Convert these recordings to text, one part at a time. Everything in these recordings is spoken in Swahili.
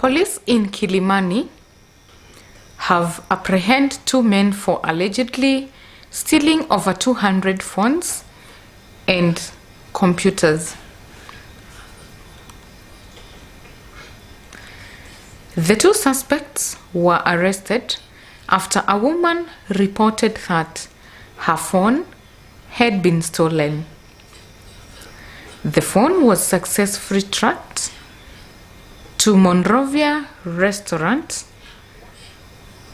Police in Kilimani have apprehended 2 men for allegedly stealing over 200 phones and computers. The 2 suspects were arrested after a woman reported that her phone had been stolen. The phone was successfully tracked to Monrovia restaurant,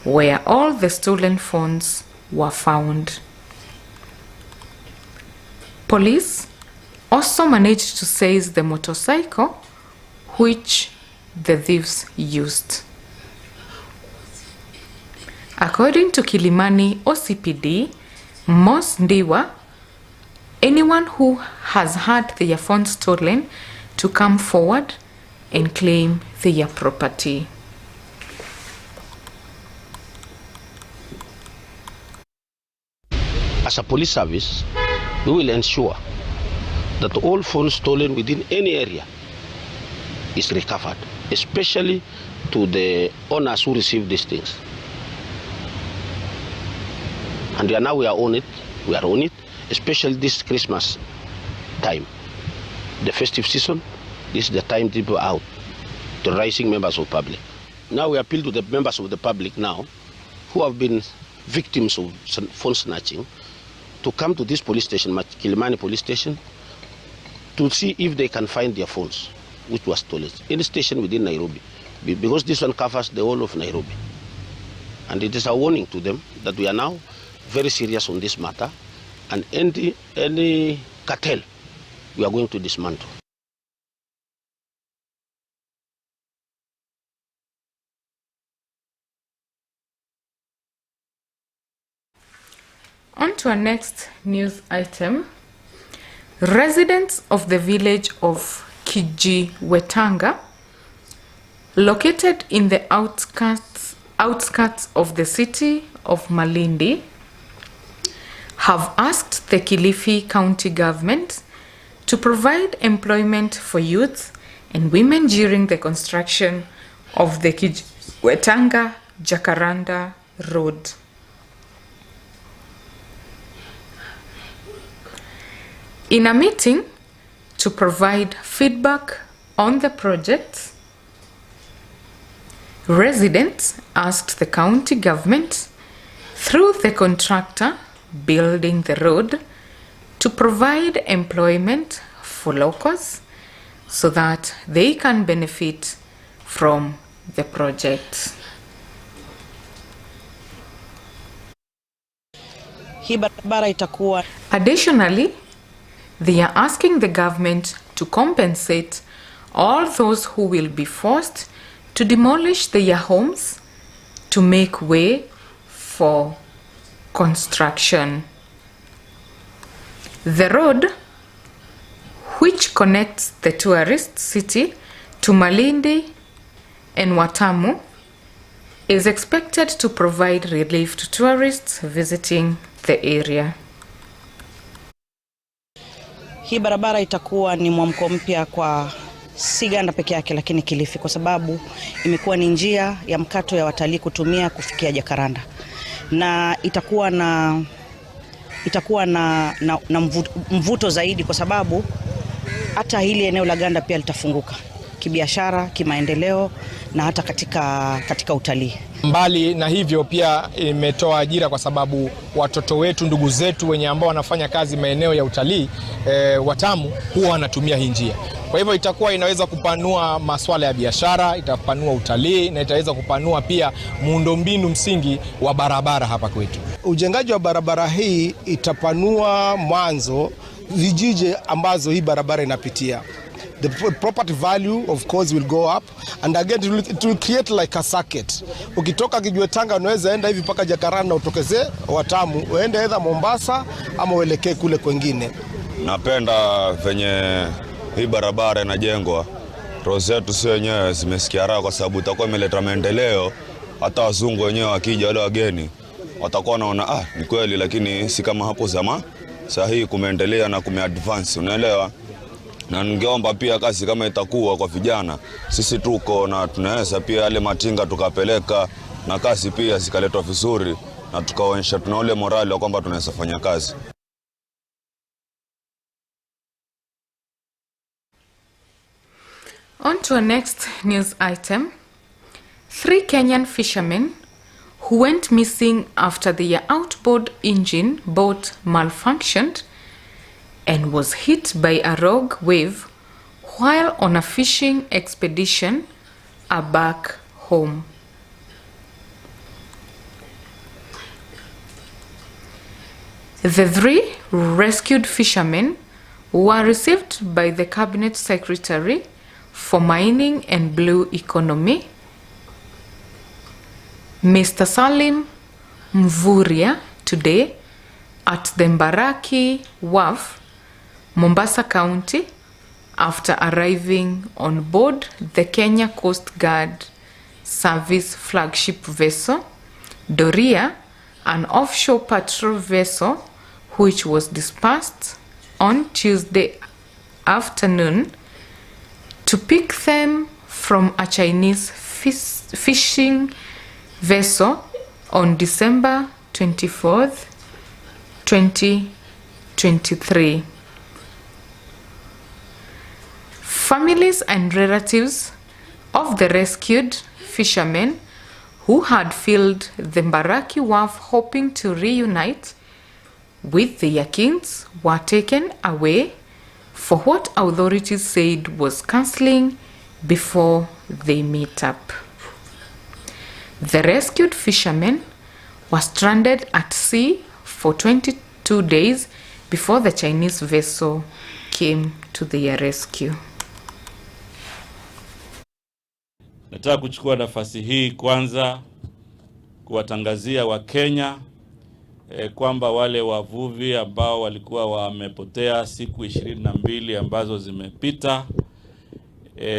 where all the stolen phones were found. Police also managed to seize the motorcycle which the thieves used. According to Kilimani OCPD Mos Ndiwa, anyone who has had their phone stolen to come forward and claim their property. As a police service, we will ensure that all phones stolen within any area is recovered, especially to the owners who receive these things. And we are on it, especially this Christmas time, the festive season. This is the time people are out, the rising members of the public. Now we appeal to the members of the public now who have been victims of phone snatching to come to this police station, Kilimani police station, to see if they can find their phones which was stolen in the station within Nairobi, because this one covers the whole of Nairobi. And it is a warning to them that we are now very serious on this matter, and any cartel we are going to dismantle. On to our next news item. Residents of the village of Kijiwetanga, located in the outskirts of the city of Malindi, have asked the Kilifi County government to provide employment for youth and women during the construction of the Kijiwetanga Jacaranda Road. In a meeting to provide feedback on the project, residents asked the county government, through the contractor building the road, to provide employment for locals so that they can benefit from the project. Additionally, they are asking the government to compensate all those who will be forced to demolish their homes to make way for construction. The road, which connects the tourist city to Malindi and Watamu, is expected to provide relief to tourists visiting the area. Hii barabara itakuwa ni mwamko mpya kwa si Ganda peke yake, lakini Kilifi, kwa sababu imekuwa ni njia ya mkato ya watalii kutumia kufikia Jacaranda, na itakuwa na mvuto zaidi, kwa sababu hata hili eneo la Ganda pia litafunguka kibiashara, kimaendeleo na hata katika utalii. Mbali na hivyo pia imetoa ajira, kwa sababu watoto wetu, ndugu zetu wenye ambao wanafanya kazi maeneo ya utalii Watamu huwa wanatumia hii njia. Kwa hivyo itakuwa inaweza kupanua masuala ya biashara, itapanua utalii na itaweza kupanua pia muundombinu msingi wa barabara hapa kwetu. Ujengaji wa barabara hii itapanua mwanzo vijiji ambazo hii barabara inapitia. The property value of course will go up, and again it will create like a circuit. Ukitoka Kijiwetanga unaweza enda hivi paka Jacaranda na utokeze Watamu, uende either Mombasa ama uelekee kule kwingine. Napenda venye hii barabara inajengwa. Roho zetu sio wenyewe zimesikia raha, kwa sababu itakuwa imeleta maendeleo. Hata wazungu wenyewe wakija, wale wageni watakuwa wanaona ni kweli, lakini si kama hapo zamani. Sasa hii kumeendelea na kumeadvance, unaelewa? Na ningeomba pia kazi kama itakuwa kwa vijana, sisi tuko na tunaweza pia yale matinga tukapeleka na kazi pia zikaletwa vizuri na tukaonyesha tuna ule morali wa kwamba tunaweza fanya kazi. On to our next news item. 3 Kenyan fishermen who went missing after their outboard engine boat malfunctioned and was hit by a rogue wave while on a fishing expedition are back home. The 3 rescued fishermen were received by the Cabinet Secretary for Mining and Blue Economy, Mr. Salim Mvuria, today at the Mbaraki Wharf, Mombasa County, after arriving on board the Kenya Coast Guard Service flagship vessel, Doria, an offshore patrol vessel which was dispatched on Tuesday afternoon to pick them from a Chinese fishing vessel on December 24th, 2023. Families and relatives of the rescued fishermen who had filled the Mbaraki Wharf hoping to reunite with their kins were taken away for what authorities said was counseling before they meet up. The rescued fishermen were stranded at sea for 22 days before the Chinese vessel came to their rescue. Nataka kuchukua nafasi hii kwanza kuwatangazia Wakenya kwamba wale wavuvi ambao walikuwa wamepotea siku 22 ambazo zimepita,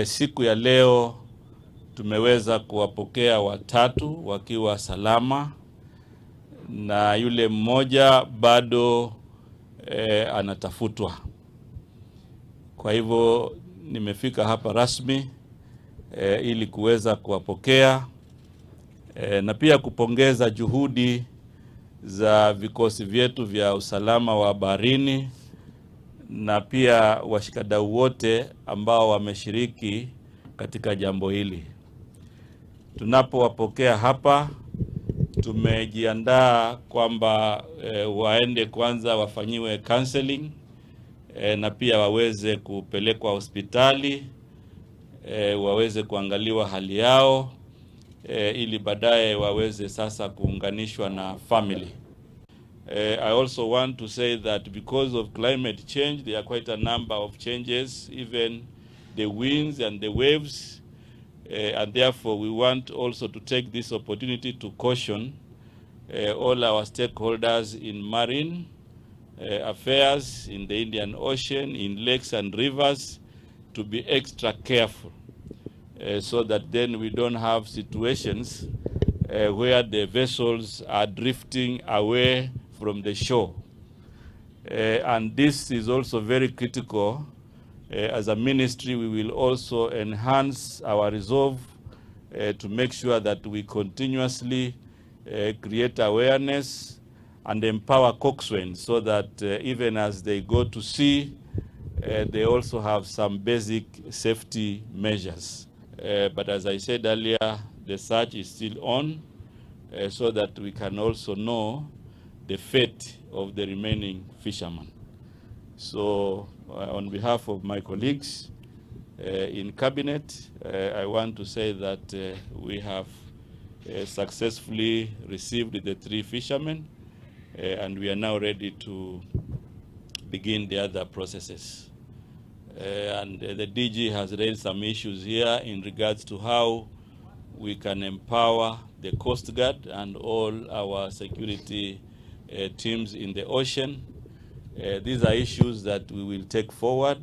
siku ya leo tumeweza kuwapokea 3 wakiwa salama, na yule mmoja bado anatafutwa. Kwa hivyo nimefika hapa rasmi ili kuweza kuwapokea na pia kupongeza juhudi za vikosi vyetu vya usalama wa baharini na pia washikadau wote ambao wameshiriki katika jambo hili. Tunapowapokea hapa, tumejiandaa kwamba waende kwanza wafanyiwe counseling na pia waweze kupelekwa hospitali, waweze kuangaliwa hali yao, ili baadaye waweze sasa kuunganishwa na family. I also want to say that because of climate change, there are quite a number of changes, even the winds and the waves, and therefore we want also to take this opportunity to caution all our stakeholders in marine affairs, in the Indian Ocean, in lakes and rivers, to be extra careful. So that then we don't have situations where the vessels are drifting away from the shore. And this is also very critical. As a ministry, we will also enhance our resolve to make sure that we continuously create awareness and empower coxswains so that even as they go to sea, they also have some basic safety measures. But as I said earlier, the search is still on so that we can also know the fate of the remaining fishermen. So on behalf of my colleagues in Cabinet, I want to say that we have successfully received the 3 fishermen and we are now ready to begin the other processes. And the DG has raised some issues here in regards to how we can empower the Coast Guard and all our security teams in the ocean. These are issues that we will take forward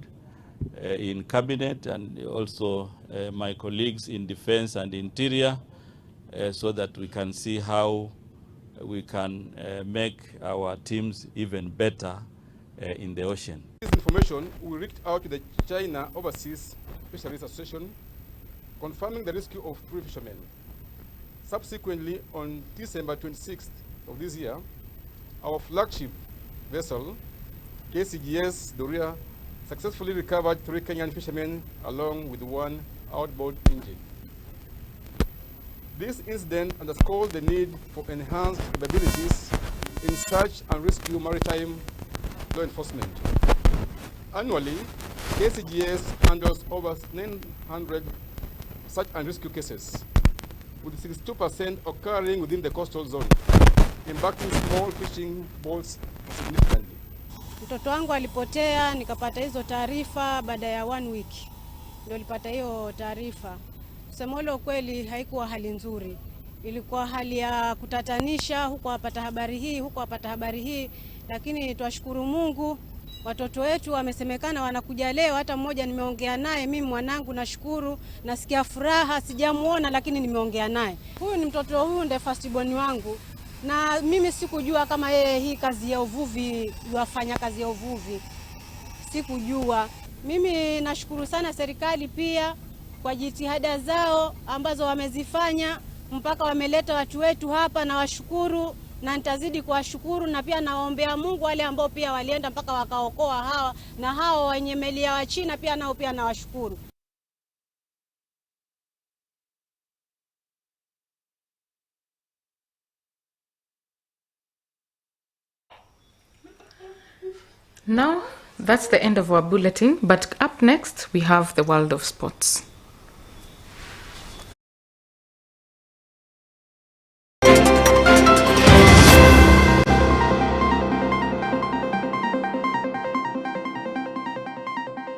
in Cabinet and also my colleagues in Defense and Interior so that we can see how we can make our teams even better in the ocean. This information, we reached out to the China Overseas Fisheries Association, confirming the rescue of 3 fishermen. Subsequently, on December 26th of this year, our flagship vessel, KCGS Doria, successfully recovered 3 Kenyan fishermen along with 1 outboard engine. This incident underscores the need for enhanced capabilities in search and rescue maritime law enforcement. Annually, KCGS handles over 900 search and rescue cases, with 62% occurring within the coastal zone, impacting small fishing boats significantly. Mtoto wangu alipotea, nikapata hizo taarifa baada ya 1 week. Ndio nilipata hiyo taarifa. Kusema ile kweli haikuwa hali nzuri. Ilikuwa hali ya kutatanisha, huko apata habari hii, huko apata habari hii, lakini twashukuru Mungu, watoto wetu wamesemekana wanakuja leo. Hata mmoja nimeongea naye, mimi mwanangu nashukuru, nasikia furaha, sijamuona lakini nimeongea naye. Huyu ni mtoto, huyu ndiye firstborn wangu. Na mimi sikujua kama yeye hii kazi ya uvuvi, yafanya kazi ya uvuvi. Sikujua. Mimi nashukuru sana serikali pia kwa jitihada zao ambazo wamezifanya mpaka wameleta watu wetu hapa, na washukuru na nitazidi kuwashukuru, na pia naombea Mungu wale ambao pia walienda mpaka wakaokoa hawa, na hao wenye meli ya China pia nao pia nawashukuru. Now, that's the end of our bulletin, but up next we have the world of sports.